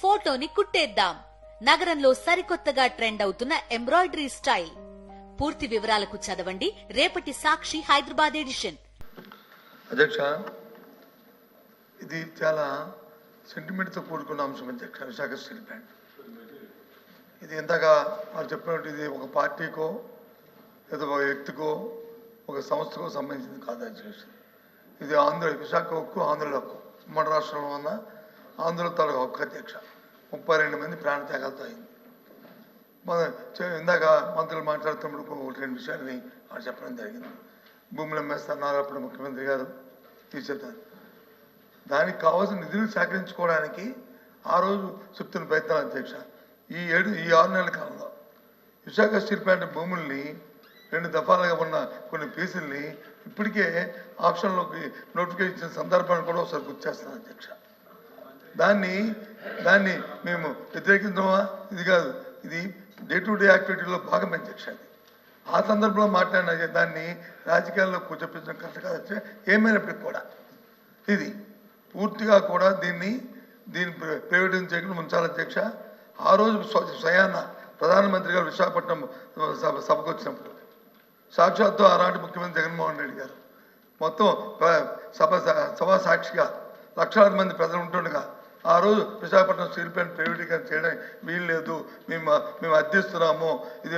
ఫోటోని కుట్టేద్దాం. నగరంలో సరికొత్తగా ట్రెండ్ అవుతున్న ఎంబ్రాయిడరీ స్టైల్. పూర్తి వివరాలకు చదవండి రేపటి సాక్షి హైదరాబాద్ ఎడిషన్. అధ్యక్ష, ఇది చాలా సెంటిమెంట్తో కూడుకున్న అంశం అధ్యక్ష. విశాఖ స్టీల్ ప్లాంట్ ఇది ఇందాక వాళ్ళు చెప్పినట్టు ఇది ఒక పార్టీకో లేదా ఒక వ్యక్తికో ఒక సంస్థకో సంబంధించింది కాదు అధ్యక్ష. ఇది విశాఖ హక్కు, ఆంధ్రుల హక్కు. ఉమ్మడి రాష్ట్రంలో ఉన్న ఆంధ్రుల తాలూకు హక్కు అధ్యక్ష. 32 మంది ప్రాణత్యాగాలతో అయింది. ఇందాక మంత్రులు మాట్లాడుతున్నప్పుడు 1-2 విషయాలని వాళ్ళు చెప్పడం జరిగింది. భూములు అమ్మేస్తున్నారు అప్పుడు ముఖ్యమంత్రి గారు తీసేద్దారు. దానికి కావాల్సిన నిధులు సేకరించుకోవడానికి ఆ రోజు చెప్తున్న ప్రయత్నాలు అధ్యక్ష. ఈ 6 నెలల కాలంలో విశాఖ స్టీల్ ప్లాంట్ భూముల్ని 2 దఫాలుగా ఉన్న కొన్ని పీసుల్ని ఇప్పటికే ఆప్షన్లోకి నోటిఫికేషన్ ఇచ్చిన సందర్భాన్ని కూడా ఒకసారి గుర్తు చేస్తున్నాను అధ్యక్ష. దాన్ని మేము వ్యతిరేకించమా? ఇది కాదు, ఇది డే టు డే యాక్టివిటీలో భాగం అధ్యక్ష. అది ఆ సందర్భంలో మాట్లాడిన దాన్ని రాజకీయాల్లో కూర్చోపించడం కరెక్ట్ కాదు అధ్యక్ష. ఏమైనప్పటికీ కూడా ఇది పూర్తిగా కూడా దీన్ని ప్రైవేటైజ్ చేయకుండా ఉంచాలి అధ్యక్ష. ఆ రోజు స్వయాన ప్రధానమంత్రి గారు విశాఖపట్నం సభకు వచ్చినప్పుడు సాక్షాత్తు ఆనాటి ముఖ్యమంత్రి జగన్మోహన్ రెడ్డి గారు మొత్తం సభా సాక్షిగా లక్షలాది మంది ప్రజలు ఉంటుండగా ఆ రోజు విశాఖపట్నం స్టీల్ ప్లాంట్ ప్రైవేటీకరణ చేయడానికి వీలు లేదు, మేము అర్థిస్తున్నాము, ఇది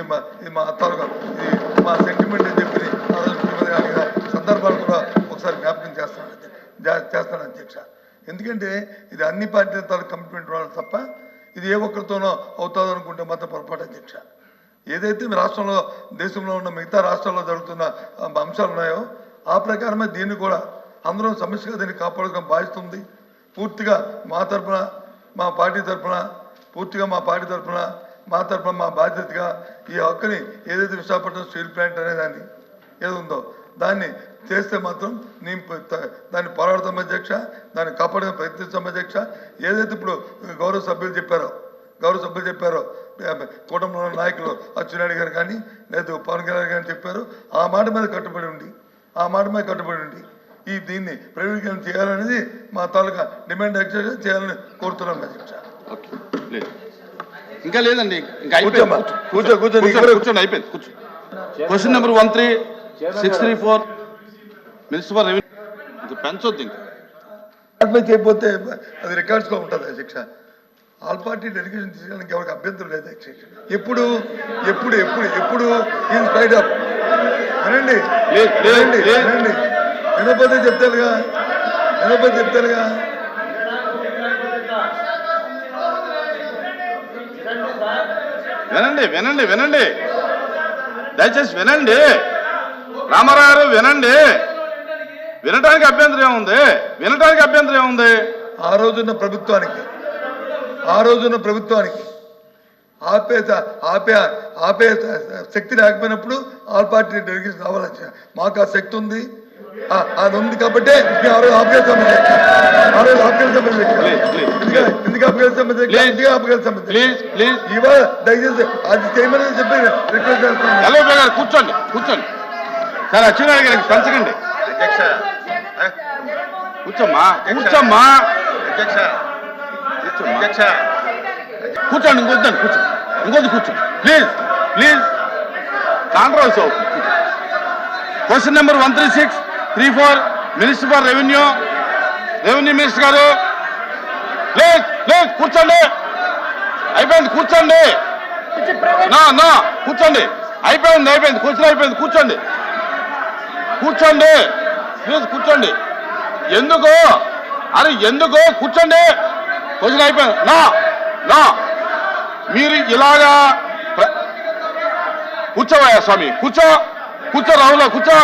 మా తాలూకా, ఇది మా సెంటిమెంట్ అని చెప్పి ఆ రోజు ముఖ్యమంత్రి గారి సందర్భాలు కూడా ఒకసారి జ్ఞాపకం చేస్తాను అధ్యక్ష. ఎందుకంటే ఇది అన్ని పార్టీల తాలూకు కమిట్మెంట్ వాళ్ళు తప్ప ఇది ఏ ఒక్కరితోనో అవుతుందో అనుకుంటే మాత్రం పొరపాటు అధ్యక్ష. ఏదైతే రాష్ట్రంలో దేశంలో ఉన్న మిగతా రాష్ట్రాల్లో జరుగుతున్న అంశాలు ఉన్నాయో ఆ ప్రకారమే దీన్ని కూడా అందరం సమస్యగా దీన్ని కాపాడుకోవడం బాధిస్తుంది. పూర్తిగా మా తరఫున, మా పార్టీ తరఫున, మా బాధ్యతగా ఈ హక్కుని ఏదైతే విశాఖపట్నం స్టీల్ ప్లాంట్ అనేదాన్ని ఏదుందో దాన్ని చేస్తే మాత్రం నేను దాన్ని పోరాడతాం అధ్యక్ష, దాన్ని కాపాడడం ప్రయత్నిస్తాం అధ్యక్ష. ఏదైతే ఇప్పుడు గౌరవ సభ్యులు చెప్పారో కూటమిలో నాయకులు అచ్చెన్నాయుడు గారు కానీ లేదా పవన్ కళ్యాణ్ గారు చెప్పారు, ఆ మాట మీద కట్టుబడి ఉండి దీన్ని ప్రైవేటీకరణ చేయాలనేది మా తాలూకా డిమాండ్ ఎక్సర్సైజ్ చేయాలని కోరుతున్నాం అధ్యక్ష. ఇంకా లేదండి, కూర్చోండి, అయిపోయింది. క్వశ్చన్ నెంబర్ 13634 మున్సిపల్ రెవెన్యూ పెంచొద్దు. ఇంకా చేయకపోతే అది రికార్డ్స్లో ఉంటుంది అధ్యక్ష. ఆల్ పార్టీ డెలిగేషన్ తీసుకోవడానికి ఎవరికి అభ్యంతరం లేదు అధ్యక్ష. ఎప్పుడు ఈజ్ స్పైడ్ అప్ వినండి, వినకపోతే చెప్తారుగా. వినండి, దయచేసి వినండి. రామారావు గారు వినండి. వినటానికి అభ్యంతరం ఏముంది? ఆ రోజున్న ప్రభుత్వానికి ఆపే శక్తి లేకపోయినప్పుడు ఆల్ పార్టీ డెలిగేషన్ కావాలని మాకు ఆ శక్తి ఉంది. అది ఉంది కాబట్టి ఎందుకు ఆపగలుగుతాం ఇవాళ దయచేసి అది చేయమని చెప్పి రిక్వెస్ట్ చేస్తాను. కూర్చోండి సార్. అచ్చెన్నాయుడు గారికి పెంచకండి. కూర్చోమ్మా. కూర్చోండి, ఇంకొద్దు కూర్చోండి please. Controversy. Question number 13634 minister for revenue minister గారు ప్లీజ్ కూర్చోండి. అయిపోయింది, కూర్చోండి. కూర్చోండి, అయిపోయింది. క్వశ్చన్ అయిపోయింది. కూర్చోండి ప్లీజ్. కూర్చోండి. ఎందుకు కూర్చోండి. క్వశ్చన్ అయిపోయింది. మీరు ఇలాగా కూర్చోవయ్యా స్వామి, కూర్చో రాహుల్, కూర్చో.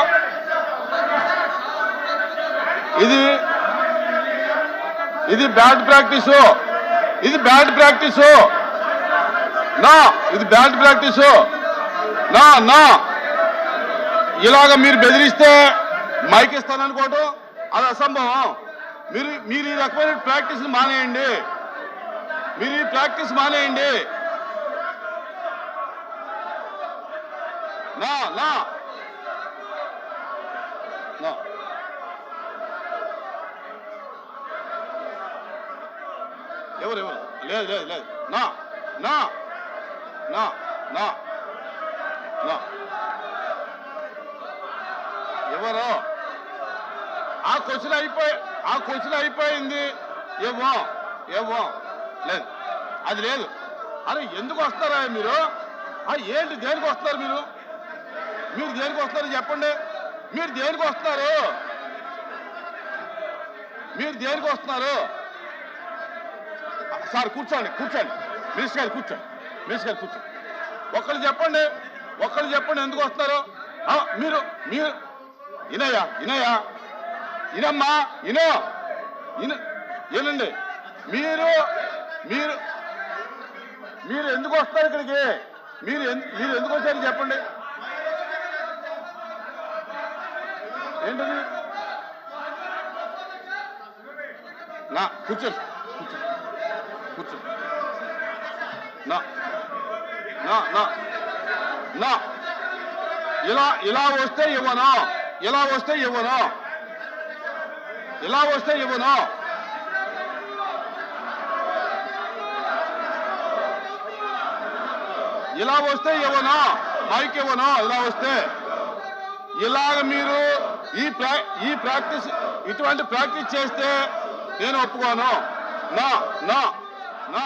ఇది బ్యాడ్ ప్రాక్టీసు. ఇది బ్యాడ్ ప్రాక్టీసు. ఇలాగ మీరు బెదిరిస్తే మైక్ ఇస్తాననుకోవటం అది అసంభవం. మీరు ఈ రకమైన ప్రాక్టీస్ మానేయండి. ఎవరు ఎవరు లేదు లేదు లేదు నా నా నా నా నా ఎవరు ఆ క్వశ్చన్ అయిపోయింది. ఏమో ఏమో లేదు అది లేదు. అరే ఎందుకు వస్తారా మీరు? ఏంటి దేనికి వస్తున్నారు మీరు? మీరు దేనికి వస్తారు చెప్పండి. మీరు దేనికి వస్తున్నారు? మీరు దేనికి వస్తున్నారు? సార్ కూర్చోండి కూర్చోండి. మినిస్టర్ గారు కూర్చోండి. మినిస్టర్ గారు కూర్చోండి. ఒక్కళ్ళు చెప్పండి ఎందుకు వస్తున్నారు? మీరు మీరు ఇనమ్మా ఏనండి మీరు మీరు మీరు ఎందుకు వస్తారు ఇక్కడికి? మీరు ఎందుకు వచ్చారు చెప్పండి. ఏంటది? నా కూర్చోండి కూర్చోండి. నా నా నా నా ఇలా వస్తే ఇవ్వను. ఇలా వస్తే ఇవ్వను. ఇలా వస్తే ఇవ్వను. ఇలా వస్తే ఇవ్వను. మైక్ ఇవ్వను. ఇలా వస్తే ఇలాగ మీరు ఈ ప్రాక్టీస్ ఇటువంటి ప్రాక్టీస్ చేస్తే నేను ఒప్పుకోను. నా నా నా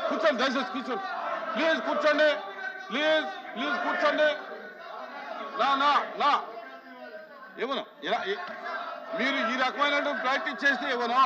కూర్చోండి దయచేసి కూర్చోండి. ప్లీజ్ కూర్చోండి. ప్లీజ్ కూర్చోండి. నా నా నా ఇవ్వను. ఇలా మీరు ఈ రకమైన ప్రాక్టీస్ చేస్తే ఇవ్వను.